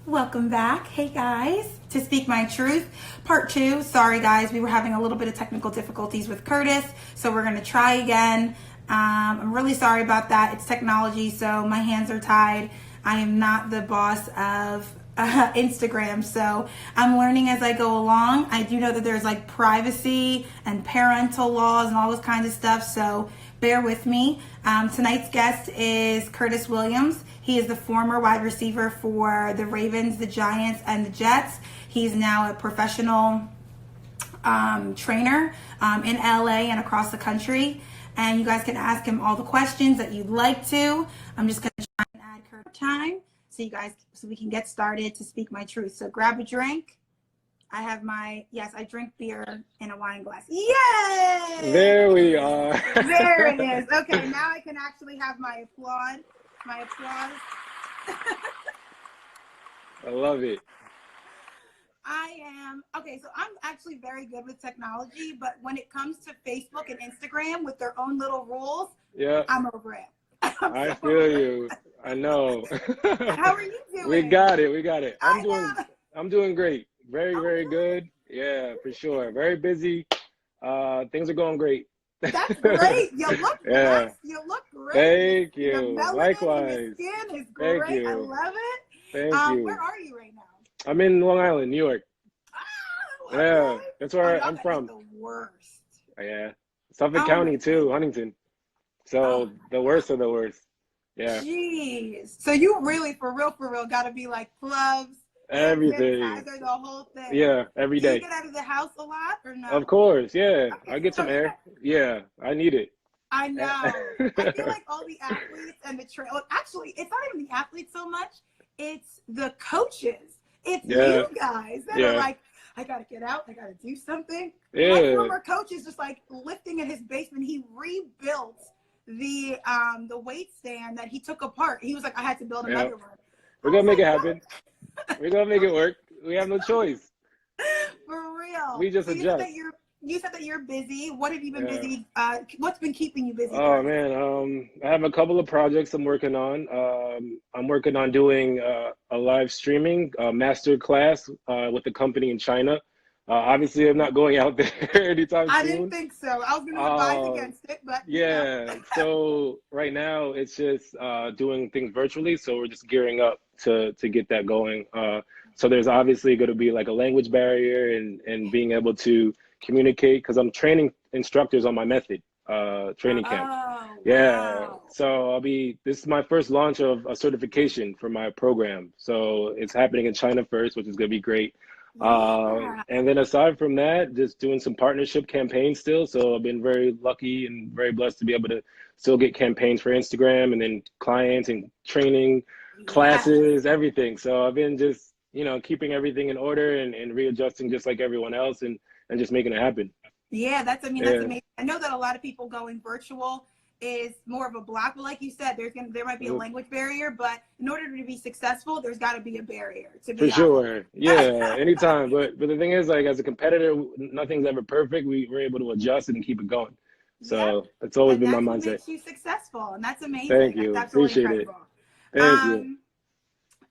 Welcome back. Hey guys, to Speak My Truth, part 2. Sorry guys, we were having a little bit of technical difficulties with Curtis, so we're going to try again. I'm really sorry about that. It's technology, so my hands are tied. I am not the boss of Instagram, so I'm learning as I go along. I do know that there's like privacy and parental laws and all this kinds of stuff, so bear with me. Tonight's guest is Curtis Williams. He is the former wide receiver for the Ravens, the Giants, and the Jets. He's now a professional trainer in LA and across the country. And you guys can ask him all the questions that you'd like to. I'm just going to try and add Curtis time so we can get started to speak my truth. So grab a drink. I have I drink beer in a wine glass. Yay! There we are. There it is. Okay, now I can actually have my applause. I love it. So I'm actually very good with technology, but when it comes to Facebook and Instagram with their own little rules, Yeah, I'm over it. I feel you. I know. How are you doing? We got it. I I'm doing great. Very good. Yeah, for sure. Very busy. Things are going great. That's great. You look Yeah. nice. You look great. Thank The you. melanin Likewise. in your skin is great. Thank you. I love it. Thank you. Where are you right now? I'm in Long Island, New York. Oh, Yeah, okay. that's where Y'all I'm guys from. are the worst. Yeah. Suffolk Oh, County my too, Huntington. So the worst of the worst. Yeah. Jeez. So you really, for real, got to be like gloves, Everything. sanitizer, the whole thing. Yeah, every Do you day. get out of the house a lot or no? Of course, yeah. Okay. I get some air. Yeah, I need it. I know. I feel like all the athletes and actually, it's not even the athletes so much. It's the coaches. It's you guys that are like, I got to get out. I got to do something. Yeah. My former coach is just like lifting in his basement. He rebuilt the weight stand that he took apart. He was like, I had to build another one. We're going to make it happen. We're going to make it work. We have no choice. For real. We just adjust. You said that you're busy. What have you been busy? What's been keeping you busy? Oh, man. I have a couple of projects I'm working on. I'm working on doing a live streaming master class with a company in China. Obviously, I'm not going out there anytime soon. I didn't think so. I was going to advise against it, but yeah. So right now it's just doing things virtually. So we're just gearing up to get that going. So there's obviously going to be like a language barrier and being able to communicate because I'm training instructors on my method training camp. Yeah. Wow. So this is my first launch of a certification for my program. So it's happening in China first, which is going to be great. And then aside from that, just doing some partnership campaigns still. So I've been very lucky and very blessed to be able to still get campaigns for Instagram and then clients and training classes, everything. So I've been just, keeping everything in order and readjusting just like everyone else and just making it happen. Yeah, that's amazing. I know that a lot of people going virtual is more of a block, but like you said, there might be a language barrier, but in order to be successful, there's got to be a barrier to be for sure. Yeah, anytime. But the thing is, like as a competitor, nothing's ever perfect. We're able to adjust it and keep it going. So that's always been my mindset. Makes you successful, and that's amazing. Thank you. That's Appreciate incredible. it. Thank you.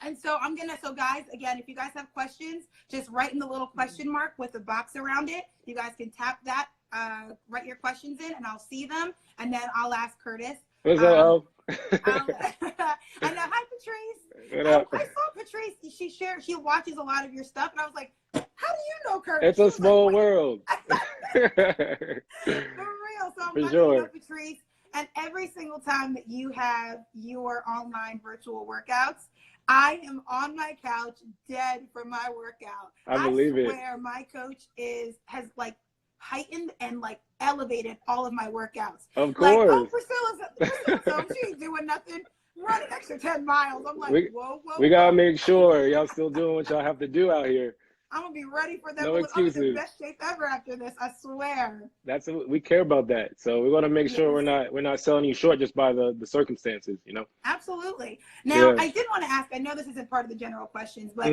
And so so guys, again, if you guys have questions, just write in the little question mark with a box around it. You guys can tap that, write your questions in, and I'll see them, and then I'll ask Curtis. What's up? I know. Hi, Patrice. What up? I saw Patrice. She watches a lot of your stuff, and I was like, how do you know Curtis? It's a small world. For real. So I'm glad you know Patrice. And every single time that you have your online virtual workouts, I am on my couch dead for my workout. I believe it. I swear my coach has like heightened and like elevated all of my workouts. Of course. Like, Priscilla's home. She ain't doing nothing. Run an extra 10 miles. I'm like, whoa. We got to make sure y'all still doing what y'all have to do out here. I'm going to be ready for that. No excuses. I'm in the best shape ever after this, I swear. We care about that. So we want to make sure we're not selling you short just by the circumstances, Absolutely. Now, I did want to ask, I know this isn't part of the general questions, but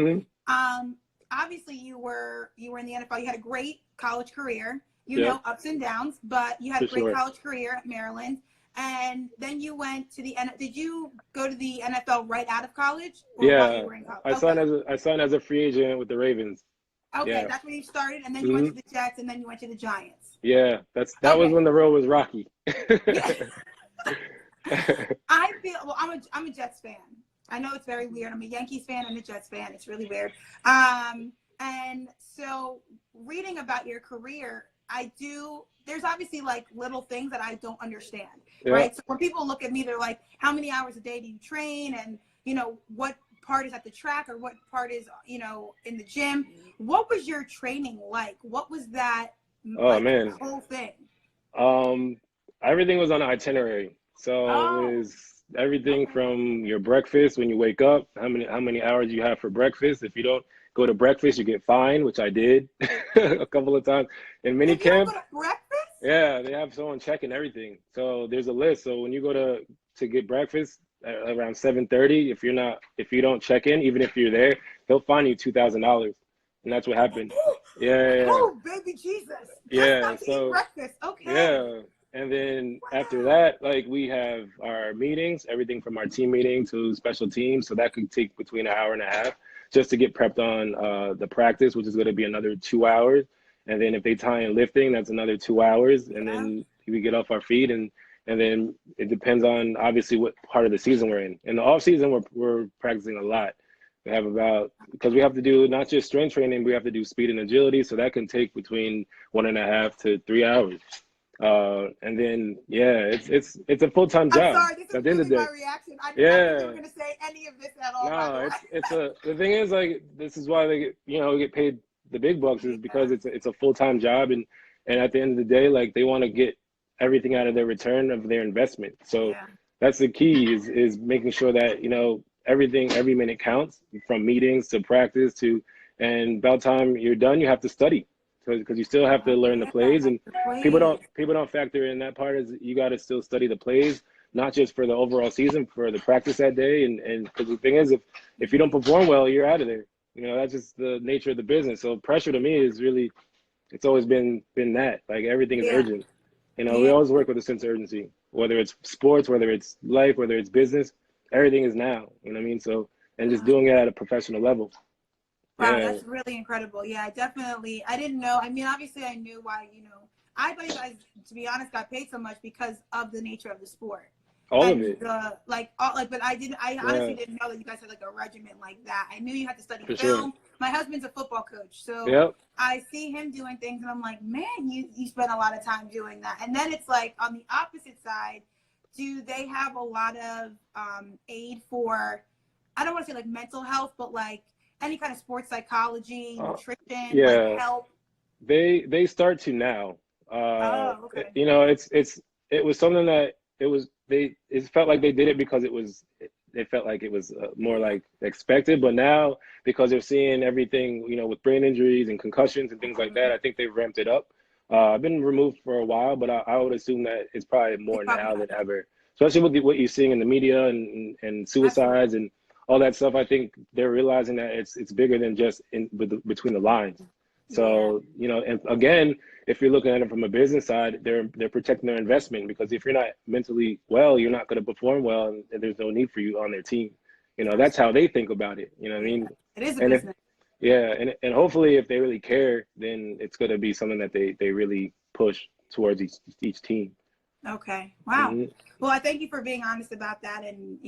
obviously you were in the NFL. You had a great college career, ups and downs, but you had a great college career at Maryland. And then you went to the did you go to the NFL right out of college or while you Yeah, were in college? I signed Okay. as I signed as a free agent with the Ravens. Okay, Yeah. that's when you started, and then you went Hmm. to the Jets, and then you went to the Giants. Yeah, that was Okay. when the road was rocky. Yeah. I feel well. I'm a Jets fan. I know it's very weird. I'm a Yankees fan and a Jets fan. It's really weird. And so reading about your career, I do. There's obviously like little things that I don't understand, Yeah. right? So when people look at me, they're like, "How many hours a day do you train?" And what part is at the track or what part is in the gym. What was your training like? What was that Oh like man. whole thing? Um, Everything was on an itinerary. So it Oh, was everything okay. from your breakfast when you wake up, how many hours you have for breakfast. If you don't go to breakfast, you get fined, which I did a couple of times in mini If you don't go camp. to breakfast? Yeah, they have someone checking everything. So there's a list. So when you go to get breakfast at around 7:30, if you don't check in, even if you're there, they'll fine you $2,000. And that's what happened. Yeah, yeah, Oh, baby Jesus. Just yeah. not to eat So breakfast. Okay. yeah. And then after Wow. that, like we have our meetings, everything from our team meeting to special teams. So that could take between an hour and a half just to get prepped on the practice, which is going to be another 2 hours. And then if they tie in lifting, that's another 2 hours. And Yeah. then we get off our feet and then it depends on obviously what part of the season we're in. In the off season, we're practicing a lot. We have because we have to do not just strength training, we have to do speed and agility. So that can take between 1.5 to 3 hours. And then yeah, it's a full-time I'm job sorry. This is at the end of really the my day. reaction. I did not think you were Yeah, going to say any of this at all, by no, the way. it's the thing is like this is why they get paid the big bucks is because Yeah. it's a full-time job and at the end of the day like they want to get everything out of their return of their investment. So Yeah. that's the key is making sure that everything every minute counts from meetings to practice to and about time you're done you have to study because you still have to learn the Yeah. plays and The people plays. don't people don't factor in that part is you got to still study the plays not just for the overall season for the practice that day and because the thing is if you don't perform well you're out of there. That's just the nature of the business. So pressure to me is really it's always been that like everything is Yeah. urgent. We Yeah. always work with a sense of urgency, whether it's sports, whether it's life, whether it's business. Everything is now. You know what I mean? So, and just doing it at a professional level. Wow, Yeah, that's really incredible. Yeah, definitely. I didn't know. I mean, obviously, I knew why, I thought you guys, to be honest, got paid so much because of the nature of the sport. all of And it. but I honestly Yeah, didn't know that you guys had like a regimen like that. I knew you had to study for sure. film. My husband's a football coach. So Yep. I see him doing things and I'm like, man, you spend a lot of time doing that. And then it's like on the opposite side, do they have a lot of aid for, I don't want to say like mental health, but like any kind of sports psychology, Uh, nutrition, like yeah, help? they start to now. Oh, okay. It was something that it felt like they did it because they felt like it was more like expected, but now because they're seeing everything with brain injuries and concussions and things like that, I think they've ramped it up. I've been removed for a while, but I would assume that it's probably They more probably now have than it. ever, especially with what you're seeing in the media and Absolutely. suicides and all that stuff. I think they're realizing that it's bigger than just between the lines. Yeah. So, and again, if you're looking at it from a business side, they're protecting their investment because if you're not mentally well, you're not going to perform well, and there's no need for you on their team. That's how they think about it. You know what I Yeah. mean? It is a And if business. yeah, and hopefully if they really care, then it's going to be something that they really push towards each team. Okay. Wow. Hmm. Well, I thank you for being honest about that and,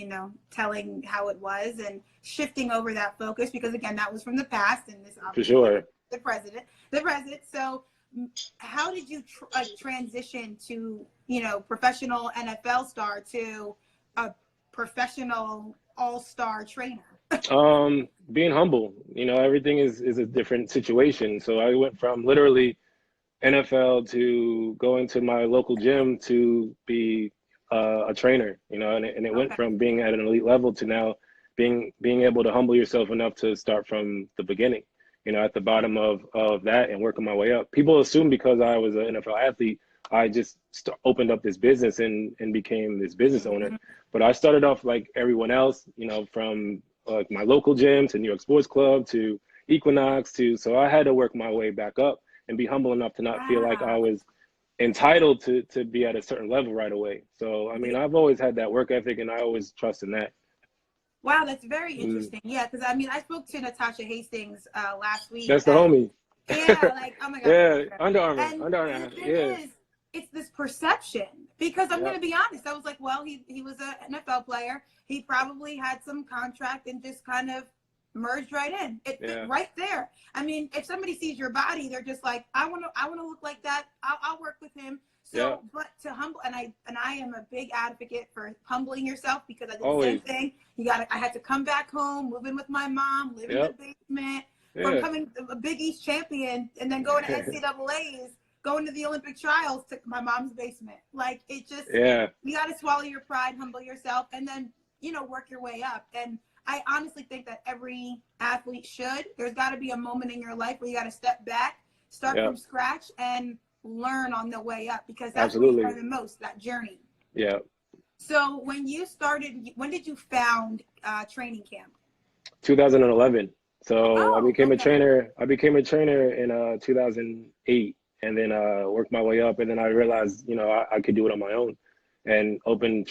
telling how it was and shifting over that focus because again, that was from the past and this For obviously sure. the president, the president. So how did you transition to, professional NFL star to a professional all-star trainer? Being humble. Everything is a different situation. So I went from literally NFL to going to my local gym to be a trainer, and it went Okay. from being at an elite level to now being able to humble yourself enough to start from the beginning, at the bottom of that and working my way up. People assume because I was an NFL athlete, I just opened up this business and became this business owner. Mm-hmm. But I started off like everyone else, from like my local gym to New York Sports Club to Equinox so I had to work my way back up and be humble enough to not feel like I Wow. was entitled to be at a certain level right away. So I mean, I've always had that work ethic, and I always trust in that. Wow, that's very interesting. Yeah, because I mean, I spoke to Natasha Hastings last week, That's the and homie. yeah, like, oh my God, I love Yeah, her. Under Armour, And Under the Armour. thing Yeah, is, it's this perception. Because I'm going yep, to be honest, I was like, well, he was an NFL player. He probably had some contract and just kind of merged right in. It fit yeah, right there. I mean, if somebody sees your body, they're just like, I want to look like that. I'll work with him. yeah. So, but to humble, and I am a big advocate for humbling yourself, because I did the same Always. thing. I had to come back home, move in with my mom, live in the Yep. basement, from Yeah. coming a Big East champion and then going to NCAAs, going to the Olympic trials to my mom's basement. Like, it just, Yeah. you got to swallow your pride, humble yourself, and then, work your way up. And I honestly think that every athlete should. There's got to be a moment in your life where you got to step back, start Yep. from scratch, and learn on the way up, because that's Absolutely. where you learn the most, that journey. Yeah. So when you started, when did you found training camp? 2011. So I became a okay. trainer. I became a trainer in 2008, and then worked my way up. And then I realized, I could do it on my own, and opened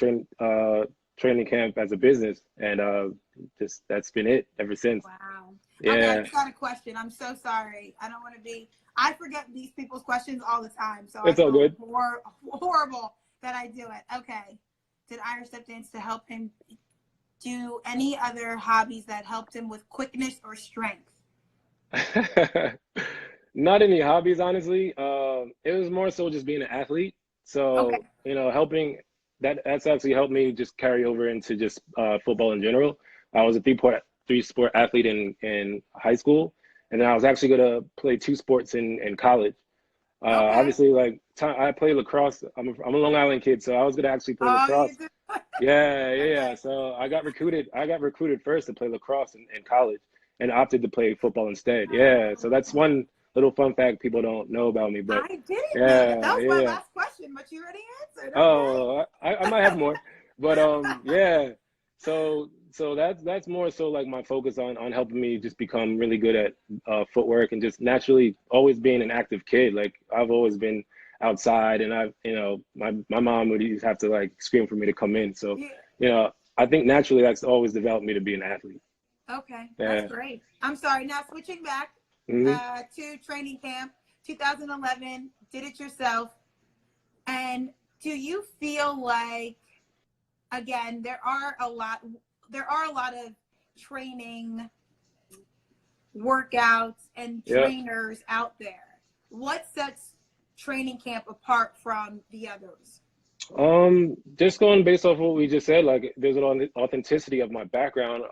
training camp as a business, and just that's been it ever since. Wow. Yeah. Okay, I just got a question. I'm so sorry. I don't want to be. I forget these people's questions all the time, so It's I all feel good. horrible that I do it. Okay. Did Irish step dance to help him do any other hobbies that helped him with quickness or strength? Not any hobbies, honestly. It was more so just being an athlete. Okay. So, helping that's actually helped me just carry over into just football in general. I was a three sport athlete in high school, and then I was actually gonna play two sports in college. Okay. Obviously, like I play lacrosse. I'm a Long Island kid, so I was gonna actually play Oh, you lacrosse. do? Yeah. Okay. So I got recruited first to play lacrosse in college, and opted to play football instead. Yeah. So that's one little fun fact people don't know about me. But I didn't know that. yeah, That was my yeah. last question, but you already answered. Okay. Oh, I might have more, but yeah. So that's more so like my focus on helping me just become really good at footwork, and just naturally always being an active kid. Like I've always been outside, and my mom would just have to like scream for me to come in. So I think naturally that's always developed me to be an athlete. Okay, Yeah. that's great. I'm sorry. Now switching back Hmm. to training camp, 2011, did it yourself. And do you feel like, again, there are a lot of training workouts and Yeah. trainers out there. What sets training camp apart from the others? Just going based off what we just said, like there's an authenticity of my background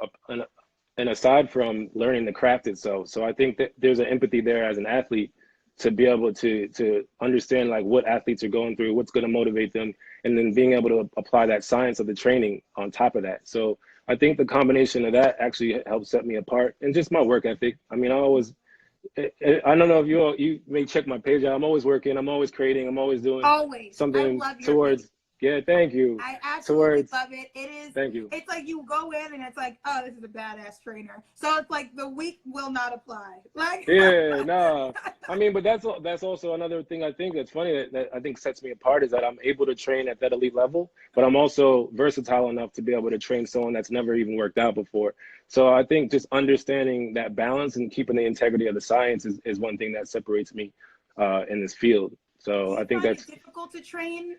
and aside from learning the craft itself. So I think that there's an empathy there as an athlete to be able to understand like what athletes are going through, what's going to motivate them, and then being able to apply that science of the training on top of that. So I think the combination of that actually helps set me apart, and just my work ethic. I mean, I don't know if you may check my page out. I'm always working. I'm always creating. I'm always doing Always. I something love your page. towards. Yeah, thank you. I absolutely Towards. love it. It is. Thank you. It's like you go in and it's like, oh, this is a badass trainer. So it's like the weak will not apply. Like. Yeah, nah. I mean, but that's also another thing I think that's funny that I think sets me apart is that I'm able to train at that elite level, but I'm also versatile enough to be able to train someone that's never even worked out before. So I think just understanding that balance and keeping the integrity of the science is one thing that separates me in this field. So Do I you think find that's it difficult to train?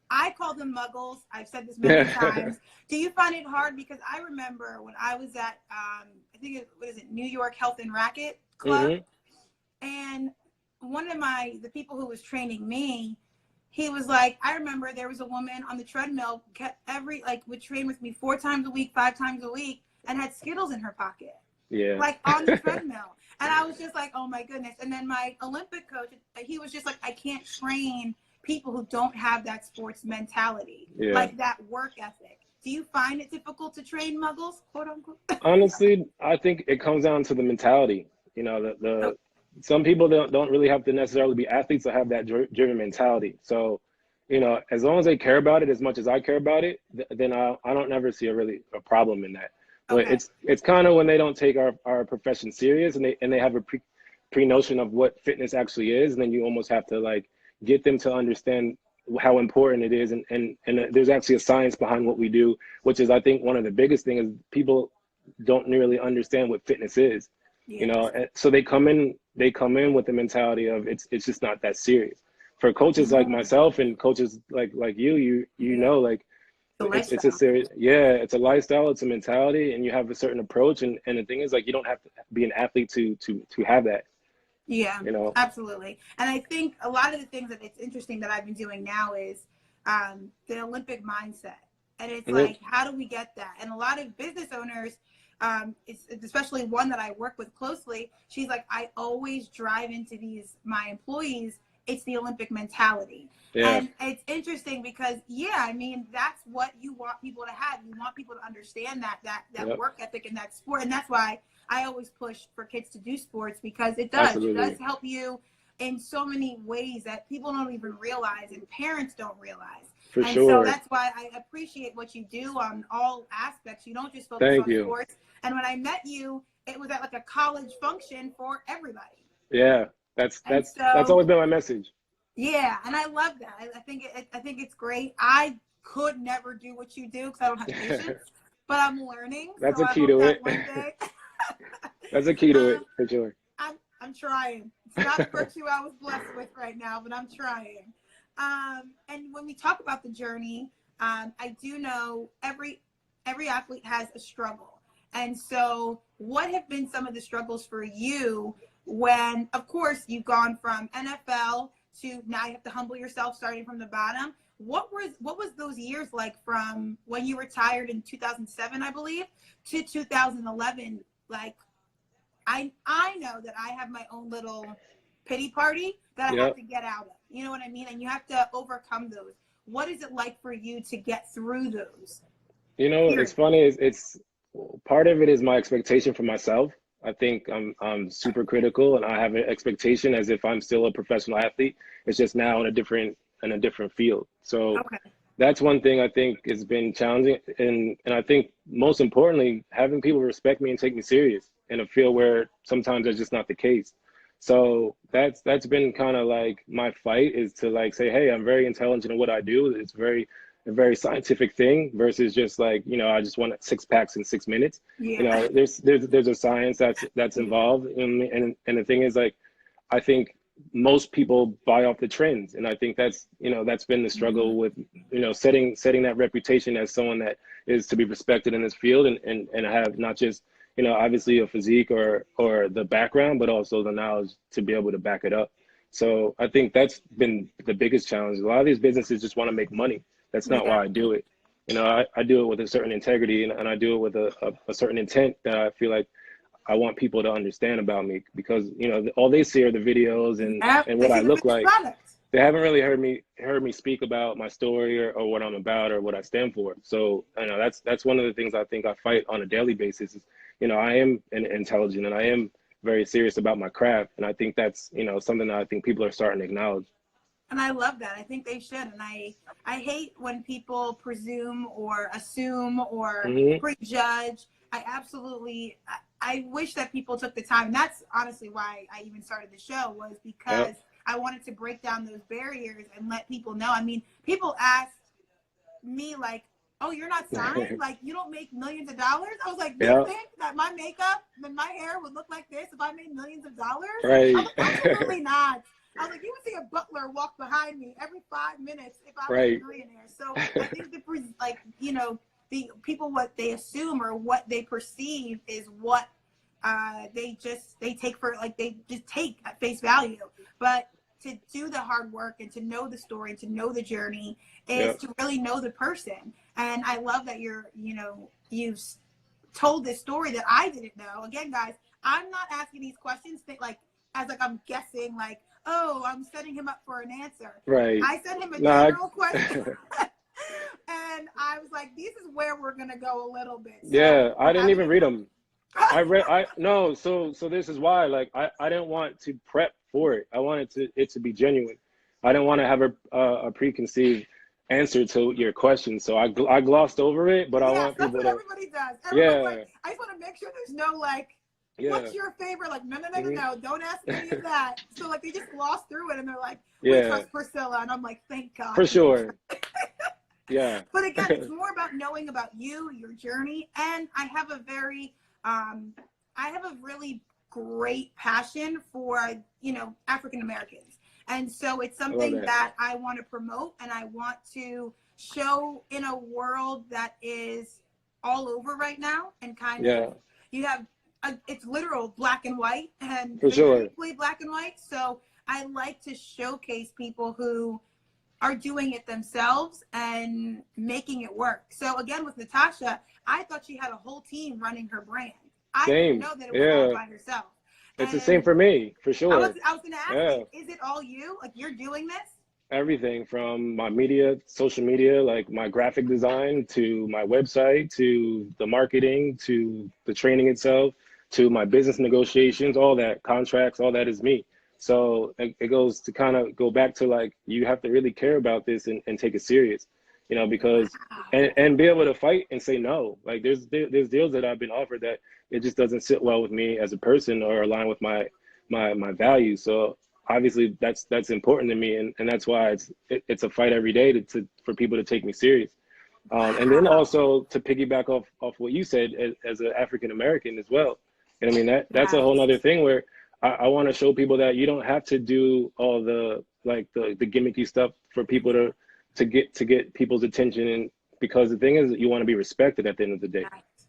I call them muggles. I've said this many times. Do you find it hard? Because I remember when I was at, I think New York Health and Racket Club, and one of the people who was training me, he was like, I remember there was a woman on the treadmill, would train with me 4 times a week, 5 times a week, and had Skittles in her pocket. Yeah. Like on the treadmill. And I was just like, oh my goodness. And then my Olympic coach, he was just like, I can't train people who don't have that sports mentality, like that work ethic. Do you find it difficult to train muggles, quote unquote? Honestly, I think it comes down to the mentality. Some people don't really have to necessarily be athletes to have that driven mentality. So, as long as they care about it as much as I care about it, then I don't never see a problem in that. But Okay. it's kind of when they don't take our profession serious and they have a pre notion of what fitness actually is, and then you almost have to like get them to understand how important it is. And there's actually a science behind what we do, which is, I think, one of the biggest things is people don't really understand what fitness is. You know, and so they come in with the mentality of it's just not that serious. For coaches like myself and coaches like you know, like it's a serious, it's a lifestyle, it's a mentality, and you have a certain approach. And the thing is, like, you don't have to be an athlete to have that. Yeah, You know, absolutely. And I think a lot of the things that it's interesting that I've been doing now is the Olympic mindset. And it's like, how do we get that? And a lot of business owners, it's especially one that I work with closely, she's like, I always drive into my employees, it's the Olympic mentality. Yeah. And it's interesting because, I mean, that's what you want people to have. You want people to understand that work ethic and that sport. And that's why I always push for kids to do sports, because it does. Absolutely. It does help you in so many ways that people don't even realize and parents don't realize. For and sure. So that's why I appreciate what you do on all aspects. You don't just focus on sports. And when I met you, it was at like a college function for everybody. Yeah, that's always been my message. Yeah, and I love that. I think it's great. I could never do what you do because I don't have patience, but I'm learning. That's so a key to it. That's a key to it, for sure. I'm trying. It's not the virtue I was blessed with right now, but I'm trying. And when we talk about the journey, I do know every athlete has a struggle. And so what have been some of the struggles for you when, of course, you've gone from NFL to now you have to humble yourself starting from the bottom? What was those years like from when you retired in 2007, I believe, to 2011? Like, I know that I have my own little pity party that I have to get out of. You know what I mean? And you have to overcome those. What is it like for you to get through those? You know, it's funny. It's part of it is my expectation for myself. I think I'm super critical, and I have an expectation as if I'm still a professional athlete. It's just now in a different field. So that's one thing I think has been challenging, and I think most importantly, having people respect me and take me serious in a field where sometimes that's just not the case. So that's been kind of like my fight, is to like say, hey, I'm very intelligent in what I do. It's a very scientific thing versus just like, you know, I just want 6 packs in 6 minutes. You know, there's a science that's involved. And the thing is, like, I think most people buy off the trends. And I think that's been the struggle with, you know, setting that reputation as someone that is to be respected in this field and have not just, you know, obviously a physique or the background, but also the knowledge to be able to back it up. So I think that's been the biggest challenge. A lot of these businesses just want to make money. That's not why I do it. You know, I do it with a certain integrity, and I do it with a certain intent that I feel like I want people to understand about me, because, you know, all they see are the videos and what I look like. They haven't really heard me speak about my story or what I'm about or what I stand for. So, you know, that's one of the things I think I fight on a daily basis is, you know, I am intelligent and I am very serious about my craft. And I think that's, you know, something that I think people are starting to acknowledge. And I love that. I think they should. And I hate when people presume or assume or prejudge. I wish that people took the time. And that's honestly why I even started the show, was because I wanted to break down those barriers and let people know. I mean, people asked me like, oh, you're not signed? Like, you don't make millions of dollars? I was like, you think that my makeup and my hair would look like this if I made millions of dollars? Right. I was like, absolutely not. I was like, you would see a butler walk behind me every 5 minutes if I was a millionaire. So I think the people, what they assume or what they perceive is what they take for, like, they just take at face value. But to do the hard work and to know the story and to know the journey is to really know the person. And I love that you've told this story that I didn't know. Again, guys, I'm not asking these questions as I'm guessing, like, oh, I'm setting him up for an answer. Right. I sent him a general question. And I was like, this is where we're going to go a little bit. So, I didn't even read them. So this is why, like, I didn't want to prep for it. I wanted it to be genuine. I didn't want to have a preconceived answer to your question. So I glossed over it, but I want people to. Everybody does. Everybody's like, I just want to make sure there's no, like, Yeah. what's your favorite? Like, no, no, no, no, Hmm. no, don't ask any of that. So like they just gloss through it and they're like, we Yeah, trust Priscilla. And I'm like, thank God for we can sure. trust. Yeah. But again, it's more about knowing about you, your journey. And I have a really great passion for, African Americans. And so it's I love something that. that I want to promote and I want to show in a world that is all over right now and kind of, Yeah, you have, it's literal black and white and for sure. figuratively black and white. So I like to showcase people who are doing it themselves and making it work. So again, with Natasha, I thought she had a whole team running her brand. I didn't Same. know that it was all Yeah. by herself. It's the same And for me, for I was sure. I was gonna ask Yeah. you, is it all you? Like you're doing this? Everything from my media, social media, like my graphic design, to my website, to the marketing, to the training itself, to my business negotiations, all that, contracts, all that is me. So it goes to kind of go back to like, you have to really care about this and take it serious, because, Wow. and be able to fight and say no. Like there's deals that I've been offered that it just doesn't sit well with me as a person or align with my values. So obviously that's important to me, and that's why it's a fight every day for people to take me serious. And then Wow. also to piggyback off what you said, as an African American as well. And I mean that's a whole Yes. nother thing where I want to show people that you don't have to do all the like the gimmicky stuff for people to get people's attention. And because the thing is, you want to be respected at the end of the day. Yes.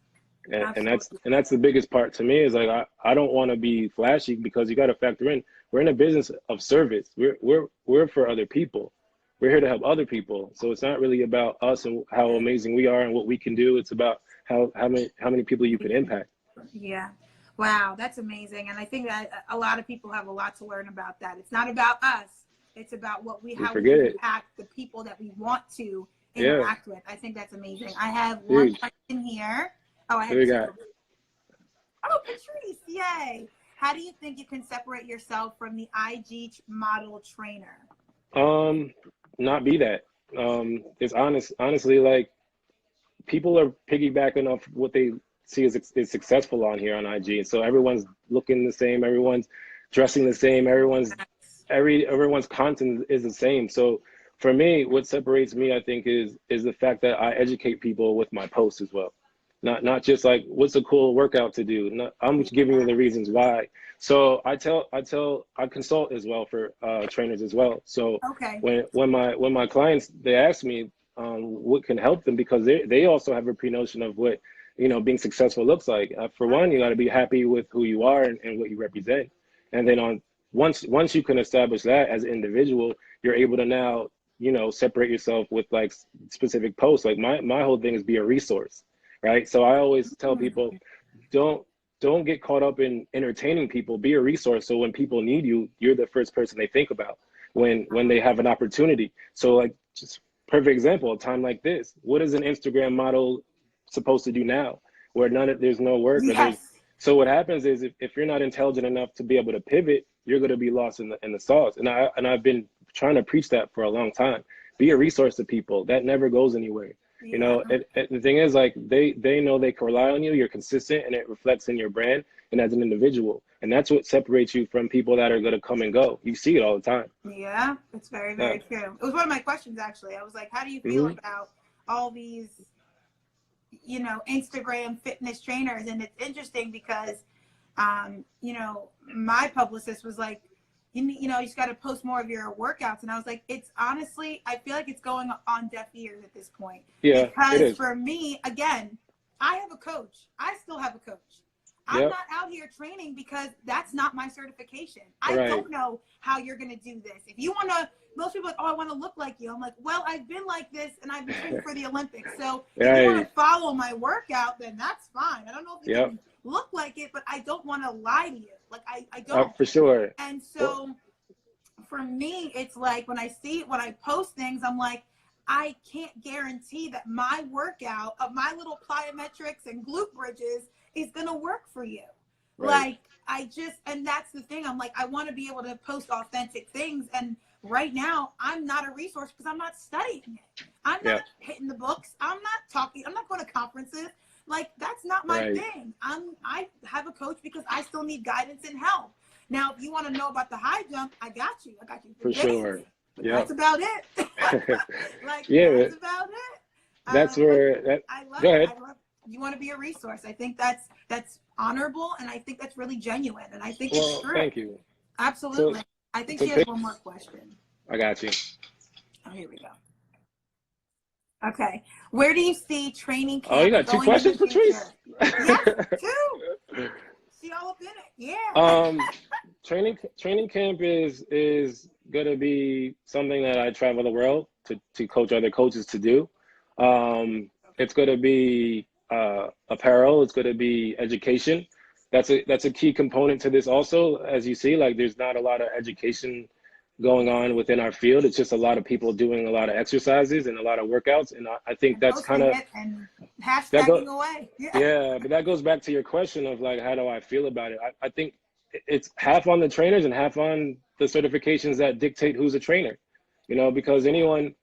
And that's Absolutely. and that's the biggest part to me, is like I don't want to be flashy, because you got to factor in, we're in a business of service. We're for other people. We're here to help other people. So it's not really about us and how amazing we are and what we can do. It's about how many people you can impact. Yeah. Wow, that's amazing. And I think that a lot of people have a lot to learn about that. It's not about us. It's about We how we forget can it. impact the people that we want to Yeah, interact with. I think that's amazing. I have one huge. question here. Oh, I What have we two. got? Oh, Patrice, yay. How do you think you can separate yourself from the IG model trainer? Um, Not be that. It's honestly, like, people are piggybacking off what they see is successful on here on IG. And so everyone's looking the same, everyone's dressing the same, Yes. everyone's content is the same. So for me, what separates me, I think, is the fact that I educate people with my posts as well. Not just like what's a cool workout to do. I'm just giving you the reasons why. So I consult as well for trainers as well. So Okay. when my clients, they ask me what can help them, because they also have a pre-notion of what being successful looks like. For one, you got to be happy with who you are and what you represent, and then once you can establish that as an individual, you're able to now separate yourself with like specific posts. Like my whole thing is be a resource, right? So I always tell people, don't don't get caught up in entertaining people. Be a resource, so when people need you, you're the first person they think about when they have an opportunity. So like, just perfect example, a time like this, what is an Instagram model supposed to do now, where there's no work, or there's, Yes. so what happens is, if you're not intelligent enough to be able to pivot, you're going to be lost in the sauce. And I've been trying to preach that for a long time. Be a resource to people. That never goes anywhere. Yeah. And the thing is, like, they know they can rely on you. You're consistent, and it reflects in your brand and as an individual. And that's what separates you from people that are going to come and go. You see it all the time. Yeah. It's very, Yeah. very true. It was one of my questions, actually. I was like, how do you feel Hmm. about all these, Instagram fitness trainers? And it's interesting because, my publicist was like, you just got to post more of your workouts. And I was like, it's honestly, I feel like it's going on deaf ears at this point. Yeah, it Because is. for me, again, I have a coach. I still have a coach. I'm Yep. not out here training because that's not my certification. I Right. don't know how you're going to do this. If you want to, most people are like, oh, I want to look like you. I'm like, well, I've been like this and I've been training for the Olympics. So if you want Right. to follow my workout, then that's fine. I don't know if you Yep. can look like it, but I don't want to lie to you. Like, I don't. For sure. And Well, so for me, it's like when I post things, I'm like, I can't guarantee that my workout of my little plyometrics and glute bridges is going to work for you. right. Like, and that's the thing. I'm like, I want to be able to post authentic things. And right now, I'm not a resource because I'm not studying it. I'm not Yep. hitting the books. I'm not talking. I'm not going to conferences. Like, that's not my Right. thing. I have a coach because I still need guidance and help. Now, if you want to know about the high jump, I got you. I got you for For days. sure. But Yep. that's about it. Like, Yeah, that's about it. that's But where that. I love Go it. ahead. I love you want to be a resource. I think that's honorable, and I think that's really genuine, and I think it's Well, true. thank you. So, Absolutely. I think so she has take. one more question. I got you. Oh, here we go. Okay. Where do you see training Oh, you camp got two going in the questions, Patrice? future? Yes, two. She all up in it. Yeah. Training camp is gonna be something that I travel the world to coach other coaches to do. It's gonna be apparel. It's gonna be education. That's a key component to this also. As you see, like there's not a lot of education going on within our field. It's just a lot of people doing a lot of exercises and a lot of workouts, and I think And that's kind posting of it and that go. hashtagging away. Yeah. Yeah, but that goes back to your question of like, how do I feel about it? I think it's half on the trainers and half on the certifications that dictate who's a trainer. Because anyone,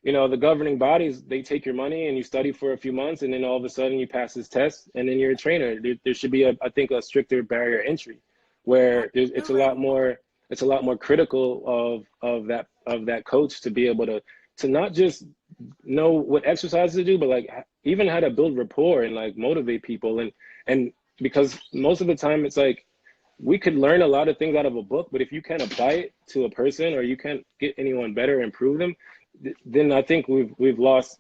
the governing bodies, they take your money and you study for a few months and then all of a sudden you pass this test and then you're a trainer. There should be I think a stricter barrier entry where it's a lot more critical of that coach to be able to not just know what exercises to do, but like even how to build rapport and like motivate people and because most of the time it's like we could learn a lot of things out of a book, but if you can't apply it to a person or you can't get anyone better, improve them, then I think we've lost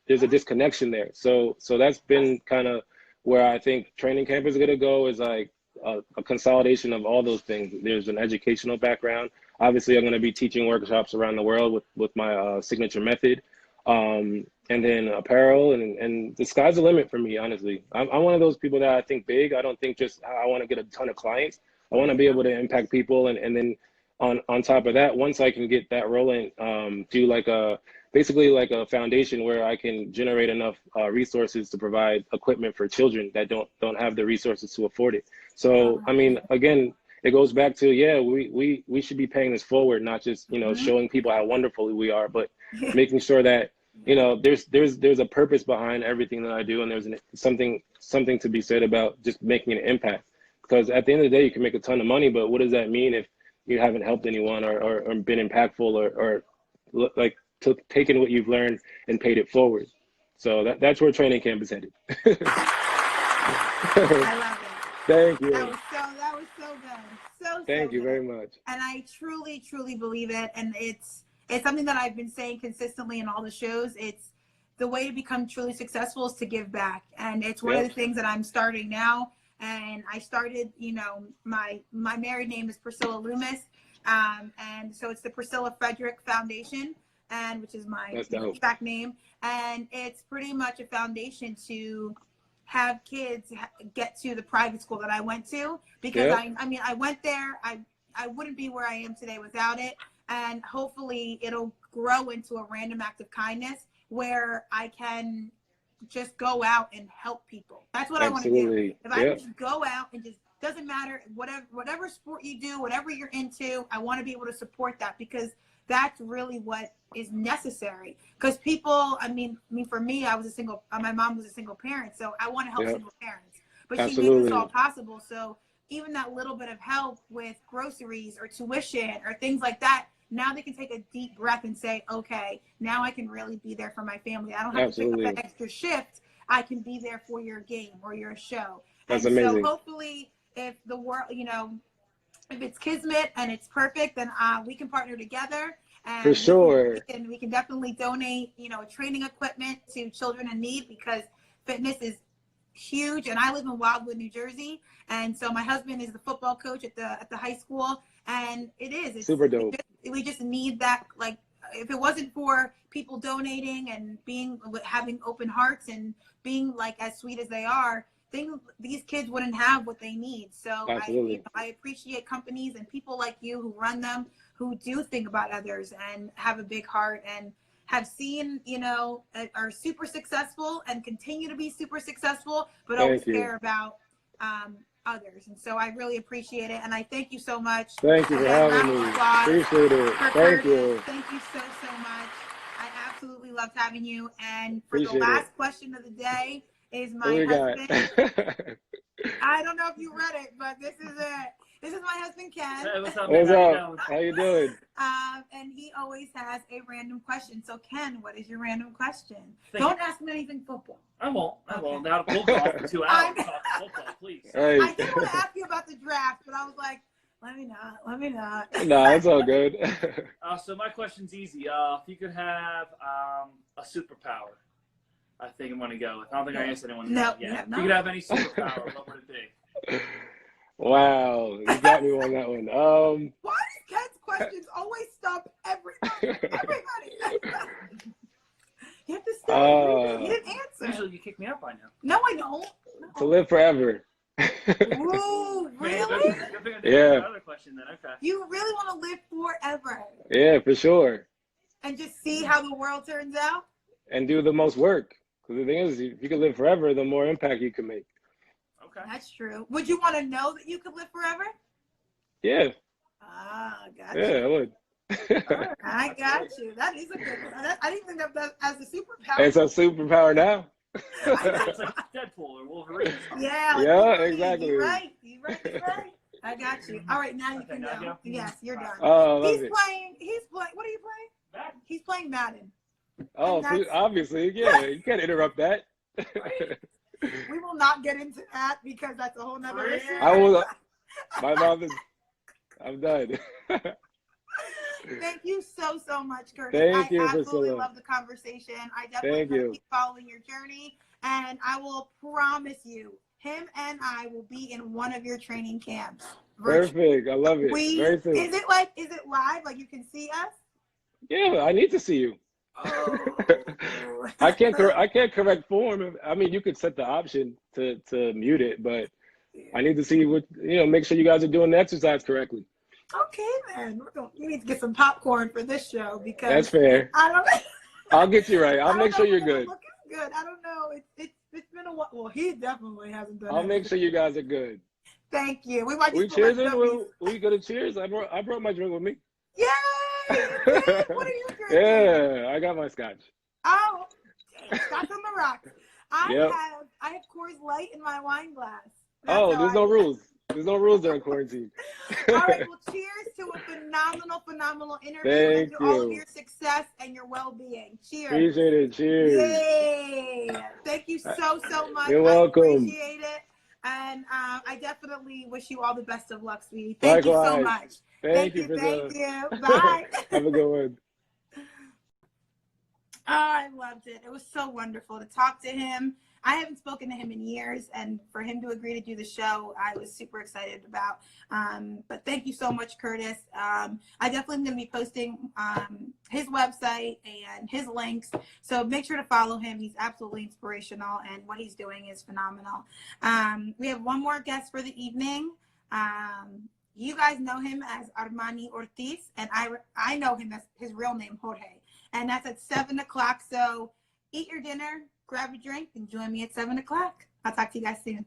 there's a disconnection there. So that's been kind of where I think training camp is going to go is like a consolidation of all those things. There's an educational background. Obviously, I'm going to be teaching workshops around the world with my signature method. And then apparel and the sky's the limit for me, honestly. I'm one of those people that I think big. I don't think just I want to get a ton of clients. I want to be able to impact people. And then on top of that, once I can get that rolling, do basically like a foundation where I can generate enough resources to provide equipment for children that don't have the resources to afford it. So, I mean, again, it goes back to, yeah, we should be paying this forward, not just, showing people how wonderful we are, but making sure that there's a purpose behind everything that I do, and there's something to be said about just making an impact. Because at the end of the day, you can make a ton of money, but what does that mean if you haven't helped anyone or been impactful or like taken what you've learned and paid it forward? So that's where training camp is headed. I love it. Thank you. That was so good. Thank you good. very much. And I truly, truly believe it. And it's something that I've been saying consistently in all the shows. It's the way to become truly successful is to give back. And it's one of the things that I'm starting now. And I started, my married name is Priscilla Loomis. And so it's the Priscilla Frederick Foundation, and which is my exact name. And it's pretty much a foundation to have kids get to the private school that I went to, because I went there. I wouldn't be where I am today without it. And hopefully it'll grow into a random act of kindness where I can just go out and help people. That's what I want to do. If I can just go out and just, doesn't matter, whatever sport you do, whatever you're into, I want to be able to support that, because that's really what is necessary. Because people, I mean, for me, my mom was a single parent, so I want to help single parents. But she made this all possible. So even that little bit of help with groceries or tuition or things like that, now they can take a deep breath and say, okay, now I can really be there for my family. I don't have to pick up that extra shift. I can be there for your game or your show. That's amazing. So hopefully if the world, if it's kismet and it's perfect, then we can partner together. And for sure. We can definitely donate, training equipment to children in need, because fitness is huge. And I live in Wildwood, New Jersey. And so my husband is the football coach at the high school. And it's super dope. We just need that. Like, if it wasn't for people donating and having open hearts and being like as sweet as they are, these kids wouldn't have what they need. So I appreciate companies and people like you who run them, who do think about others and have a big heart and have seen, are super successful and continue to be super successful, but always care about others. And so I really appreciate it. And I thank you so much. Thank you for having me. Appreciate it. Thank you. Thank you so much. I absolutely loved having you. And for the last question of the day, is What my we got? husband. I don't know if you read it, but this is it. This is my husband, Ken. Hey, what's up, man? What's up? How you doing? And he always has a random question. So, Ken, what is your random question? Thank Don't you. ask me anything football. I won't. Okay. Now we'll golf for 2 hours. Talk football, please. Right. I did want to ask you about the draft, but I was like, let me not. Nah, it's all good. So my question's easy. If you could have a superpower, I think I'm going to go with. I don't think I asked anyone No, yet. no. If you could have any superpower, what would it be? Wow, you got me on that one. Why does Ken's questions always stop everybody? You have to stop. You didn't answer. Usually you kick me out by now. No, I don't. To live forever. Ooh, really? Yeah. Another question then. Okay. You really want to live forever Yeah, for sure. and just see how the world turns out? And do the most work. Because the thing is, if you can live forever, the more impact you can make. Okay. That's true. Would you want to know that you could live forever? Yeah. Ah, gotcha. Yeah, I would. I got you. That is a good one. I didn't think of that as a superpower. It's a superpower now. It's like Deadpool or Wolverine. Yeah, like Yeah, Wolverine. exactly. You're right. I got you. All right, now you can now go. go? Yes, you're done. Oh, I love He's it. playing. What are you playing? Madden. He's playing Madden. Oh, And that's- obviously, yeah. You can't interrupt that. We will not get into that because that's a whole nother issue. I will. My mom is. I'm done. Thank you so much, Curtis. Thank you, I absolutely Priscilla. love the conversation. I definitely Thank will you. keep following your journey, and I will promise you, him and I will be in one of your training camps. Perfect. I love it. Very soon. Is it live? Like you can see us? Yeah, I need to see you. Oh. I can't correct form. I mean, you could set the option to mute it, but I need to see make sure you guys are doing the exercise correctly. Okay, then. We need to get some popcorn for this show because That's fair. I don't. I'll get you right. I'll make sure you're good. Looking good. I don't know. It's been a while. Well, he definitely hasn't done. I'll make sure you guys are good. Thank you. We might We just cheersing? We go to cheers? I brought my drink with me. Yay! You did? What are you drinking? Yeah, I got my scotch. Oh, scotch on the rocks. Yep. I have Coors Light in my wine glass. There's no rules. There's no rules during quarantine. All right, well, cheers to a phenomenal interview and to all of your success and your well-being. Cheers. Appreciate it. Cheers. Yay. Thank you so much. You're welcome. I appreciate it. And I definitely wish you all the best of luck, sweetie. Thank you so much. Thank you. Bye. Have a good one. Oh, I loved it. It was so wonderful to talk to him. I haven't spoken to him in years, and for him to agree to do the show, I was super excited about. But thank you so much, Curtis. I definitely am going to be posting his website and his links, so make sure to follow him. He's absolutely inspirational, and what he's doing is phenomenal. We have one more guest for the evening. You guys know him as Armani Ortiz, and I know him as his real name, Jorge. And that's at 7 o'clock. So eat your dinner, grab a drink, and join me at 7 o'clock. I'll talk to you guys soon.